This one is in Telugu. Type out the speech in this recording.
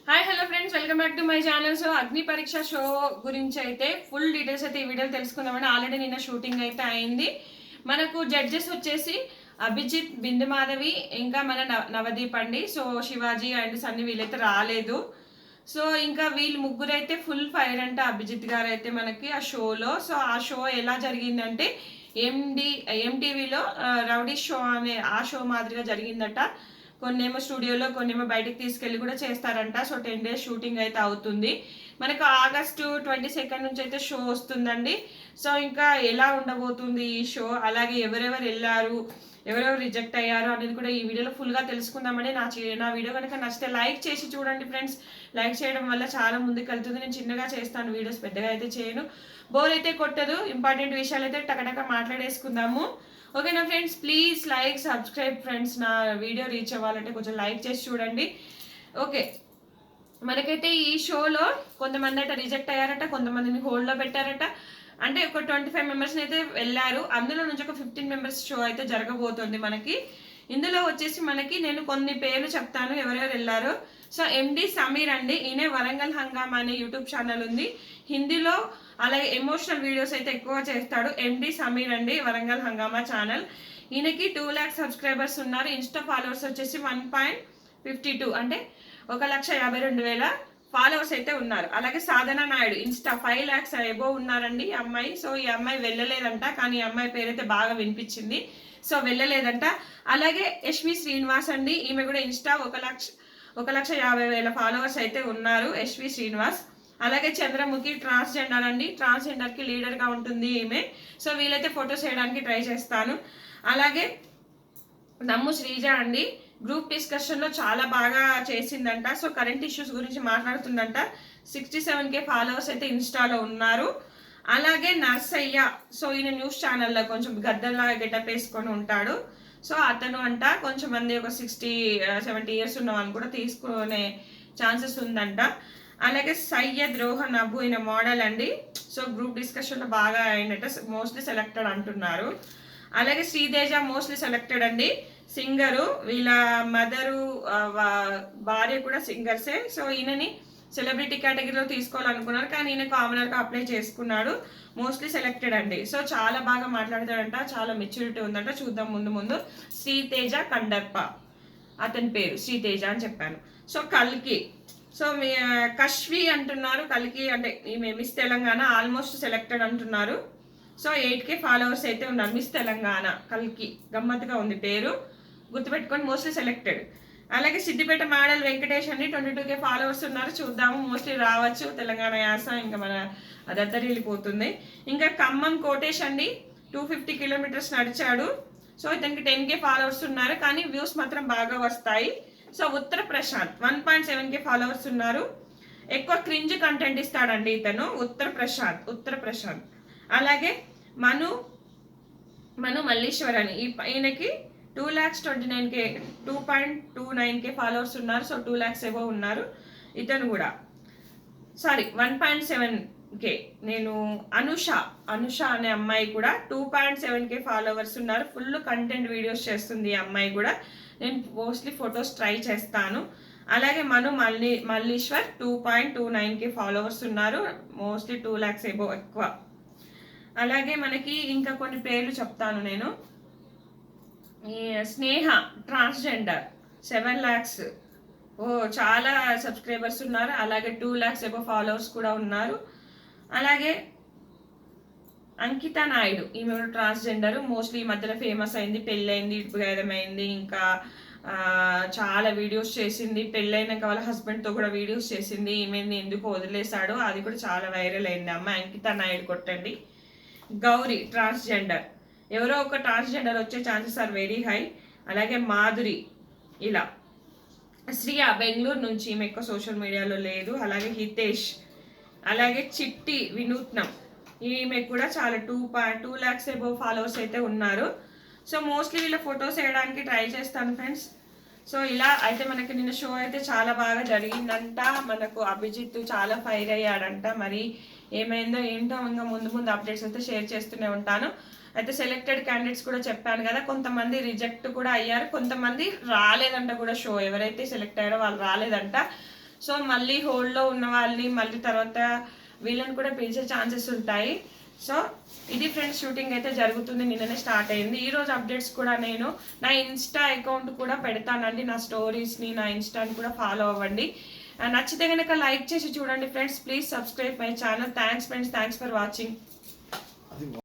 Hi hello friends, welcome back to my channel. So అగ్ని పరీక్ష షో గురించి అయితే ఫుల్ డీటెయిల్స్ అయితే ఈ వీడియోలో తెలుసుకుందామండి. ఆల్రెడీ నిన్న షూటింగ్ అయితే అయింది. మనకు జడ్జెస్ వచ్చేసి అభిజిత్, బిందు మాధవి, ఇంకా మన నవదీప్ అండి. సో శివాజీ అండ్ సన్నీ వీళ్ళైతే రాలేదు. సో ఇంకా వీళ్ళు ముగ్గురు అయితే ఫుల్ ఫైర్ అంట. అభిజిత్ గారు అయితే మనకి ఆ షోలో. సో ఆ షో ఎలా జరిగిందంటే ఎంటీవీలో రౌడీ షో అనే ఆ షో మాదిరిగా జరిగిందట. కొన్నేమో స్టూడియోలో, కొన్నేమో బయటకు తీసుకెళ్ళి కూడా చేస్తారంట. సో 10 days షూటింగ్ అయితే అవుతుంది. మనకు ఆగస్టు 22 నుంచి అయితే షో వస్తుందండి. సో ఇంకా ఎలా ఉండబోతుంది ఈ షో, అలాగే ఎవరెవరు వెళ్ళారు, ఎవరెవరు రిజెక్ట్ అయ్యారు అనేది కూడా ఈ వీడియోలో ఫుల్గా తెలుసుకుందామండి. నా వీడియో కనుక నచ్చితే లైక్ చేసి చూడండి ఫ్రెండ్స్. లైక్ చేయడం వల్ల చాలా ముందుకు వెళ్తుంది. నేను చిన్నగా చేస్తాను వీడియోస్, పెద్దగా అయితే చేయను. బోర్ అయితే కొట్టదు. ఇంపార్టెంట్ విషయాలు అయితే టకటక మాట్లాడేసుకుందాము. ఓకేనా friends, please like subscribe friends. నా వీడియో రీచ్ అవ్వాలంటే కొంచెం లైక్ చేసి చూడండి. ఓకే, మనకైతే ఈ షోలో కొంతమంది అయితే రిజెక్ట్ అయ్యారట, కొంతమందిని హోల్డ్లో పెట్టారట. అంటే ఒక 25 members అయితే వెళ్ళారు. అందులో నుంచి ఒక 15 members షో అయితే జరగబోతుంది మనకి. ఇందులో వచ్చేసి మనకి నేను కొన్ని పేర్లు చెప్తాను ఎవరెవరు వెళ్ళారు. సో ఎండి సమీర్ అండి, ఈయన వరంగల్ హంగామా అనే యూట్యూబ్ ఛానల్ ఉంది. హిందీలో అలాగే ఎమోషనల్ వీడియోస్ అయితే ఎక్కువ చేస్తాడు. ఎండి సమీర్ అండి, వరంగల్ హంగామా ఛానల్. ఈయనకి 2 lakh సబ్స్క్రైబర్స్ ఉన్నారు. ఇన్స్టా ఫాలోవర్స్ వచ్చేసి 1.52 అంటే 1,52,000 ఫాలోవర్స్ అయితే ఉన్నారు. అలాగే సాధన నాయుడు ఇన్స్టా 5 lakhs ఎబో ఉన్నారండి ఈ అమ్మాయి. సో ఈ అమ్మాయి వెళ్ళలేదంట, కానీ ఈ అమ్మాయి పేరైతే బాగా వినిపించింది. సో వెళ్ళలేదంట. అలాగే యశ్వి శ్రీనివాస్ అండి, ఈమె కూడా ఇన్స్టా 1,50,000 ఫాలోవర్స్ అయితే ఉన్నారు. యశ్వి శ్రీనివాస్. అలాగే చంద్రముఖి ట్రాన్స్జెండర్ అండి, ట్రాన్స్జెండర్ కి లీడర్ గా ఉంటుంది ఈమె. సో వీళ్ళైతే ఫొటోస్ వేయడానికి ట్రై చేస్తాను. అలాగే నమ్ము శ్రీజ అండి, గ్రూప్ డిస్కషన్ లో చాలా బాగా చేసిందంట. సో కరెంట్ ఇష్యూస్ గురించి మాట్లాడుతుందంట. 67K ఫాలోవర్స్ అయితే ఇన్స్టాలో ఉన్నారు. అలాగే నర్సయ్య, సో ఈయన న్యూస్ ఛానల్లో కొంచెం గద్దల్లాగా గెటప్ వేసుకొని ఉంటాడు. సో అతను అంట కొంచెం మంది ఒక 60-70 years ఉన్న వాళ్ళు కూడా తీసుకునే ఛాన్సెస్ ఉందంట. అలాగే సయ్యద్ రోహన్ అబు, ఈయన మోడల్ అండి. సో గ్రూప్ డిస్కషన్ లో బాగా అయినట్ట, మోస్ట్లీ సెలెక్టెడ్ అంటున్నారు. అలాగే శ్రీతేజ మోస్ట్లీ సెలెక్టెడ్ అండి, సింగరు. వీళ్ళ మదరు భార్య కూడా సింగర్సే. సో ఈయనని సెలబ్రిటీ కేటగిరీలో తీసుకోవాలనుకున్నారు, కానీ ఈయన కామనర్ గా అప్లై చేసుకున్నాడు. మోస్ట్లీ సెలెక్టెడ్ అండి. సో చాలా బాగా మాట్లాడతాడంట, చాలా మెచ్యూరిటీ ఉందంట. చూద్దాం ముందు ముందు. శ్రీతేజ కండర్ప అతని పేరు, శ్రీతేజ అని చెప్పాను. సో కల్కి, సో మీ కశ్వి అంటున్నారు. కల్కి అంటే ఈమె మిస్ తెలంగాణ, ఆల్మోస్ట్ సెలెక్టెడ్ అంటున్నారు. సో 8K ఫాలోవర్స్ అయితే ఉన్నారు. మిస్ తెలంగాణ కల్కి, గమ్మత్తుగా ఉంది పేరు, గుర్తుపెట్టుకొని. Mostly selected. అలాగే సిద్దిపేట మోడల్ వెంకటేష్ అండి, 22K ఫాలోవర్స్ ఉన్నారు. చూద్దాము, మోస్ట్లీ రావచ్చు. తెలంగాణ యాస ఇంకా మన అదత్తరిల్లిపోతుంది. ఇంకా ఖమ్మం కోటేష్ అండి, 250 kilometers నడిచాడు. సో ఇతనికి 10K ఫాలోవర్స్ ఉన్నారు, కానీ వ్యూస్ మాత్రం బాగా వస్తాయి. సో ఉత్తర ప్రశాంత్ 1.7K ఫాలోవర్స్ ఉన్నారు. ఎక్కువ క్రింజ్ కంటెంట్ ఇస్తాడండి ఇతను, ఉత్తర ప్రశాంత్. అలాగే మను మల్లీశ్వర్ అని, ఈయనకి 229K ఫాలోవర్స్ ఉన్నారు. సో 2 lakhs ఏవో ఉన్నారు. ఇతను కూడా 1.7K. నేను అనుష అనే అమ్మాయి కూడా 2.7K ఫాలోవర్స్ ఉన్నారు. ఫుల్ కంటెంట్ వీడియోస్ చేస్తుంది ఈ అమ్మాయి కూడా. నేను మోస్ట్లీ ఫొటోస్ ట్రై చేస్తాను. అలాగే మల్లీశ్వర్ 2.29K ఫాలోవర్స్ ఉన్నారు. మోస్ట్లీ 2 lakhs ఏవో ఎక్కువ. అలాగే మనకి ఇంకా కొన్ని పేర్లు చెప్తాను నేను. స్నేహ ట్రాన్స్జెండర్ 7 lakhs, చాలా సబ్స్క్రైబర్స్ ఉన్నారు. అలాగే 2 lakhs ఏవో ఫాలోవర్స్ కూడా ఉన్నారు. అలాగే అంకిత నాయుడు, ఈమె కూడా ట్రాన్స్జెండర్. మోస్ట్లీ ఈ మధ్యలో ఫేమస్ అయింది, పెళ్ళైంది, ఇటుపగైదమైంది, ఇంకా చాలా వీడియోస్ చేసింది. పెళ్ళైనాక వాళ్ళ హస్బెండ్తో కూడా వీడియోస్ చేసింది. ఈమెని ఎందుకు వదిలేశాడో అది కూడా చాలా వైరల్ అయింది. అమ్మాయి అంకిత నాయుడు కొట్టండి. గౌరీ ట్రాన్స్జెండర్, ఎవరో ఒక ట్రాన్స్జెండర్ వచ్చే ఛాన్సెస్ ఆర్ వెరీ హై. అలాగే మాధురి, ఇలా. శ్రియా బెంగళూరు నుంచి, ఈమె ఎక్కువ సోషల్ మీడియాలో లేదు. అలాగే హితేష్, అలాగే చిట్టి వినూత్నం, ఈమె కూడా చాలా 2 lakhs ఎబో ఫాలోవర్స్ అయితే ఉన్నారు. సో మోస్ట్లీ వీళ్ళ ఫొటోస్ వేయడానికి ట్రై చేస్తాను ఫ్రెండ్స్. సో ఇలా అయితే మనకి నిన్న షో అయితే చాలా బాగా జరిగిందంట. మనకు అభిజిత్ చాలా ఫైర్ అయ్యాడంట. మరి ఏమైందో ఏంటో ఇంకా ముందు అప్డేట్స్ అయితే షేర్ చేస్తూనే ఉంటాను. అయితే సెలెక్టెడ్ క్యాండిడేట్స్ కూడా చెప్పాను కదా, కొంతమంది రిజెక్ట్ కూడా అయ్యారు, కొంతమంది రాలేదంట కూడా షో. ఎవరైతే సెలెక్ట్ అయ్యారో వాళ్ళు రాలేదంట. సో మళ్ళీ హోల్డ్లో ఉన్న వాళ్ళని మళ్ళీ తర్వాత వీళ్ళని కూడా పిలిచే ఛాన్సెస్ ఉంటాయి. సో ఇది ఫ్రెండ్స్ షూటింగ్ అయితే జరుగుతుంది, నిన్ననే స్టార్ట్ అయింది. ఈ రోజు అప్డేట్స్ కూడా నేను నా ఇన్స్టా అకౌంట్ కూడా పెడతానండి, నా స్టోరీస్ని నా ఇన్స్టాని కూడా ఫాలో అవ్వండి. నచ్చితే కనుక లైక్ చేసి చూడండి friends. Please subscribe my channel. Thanks friends, thanks for watching.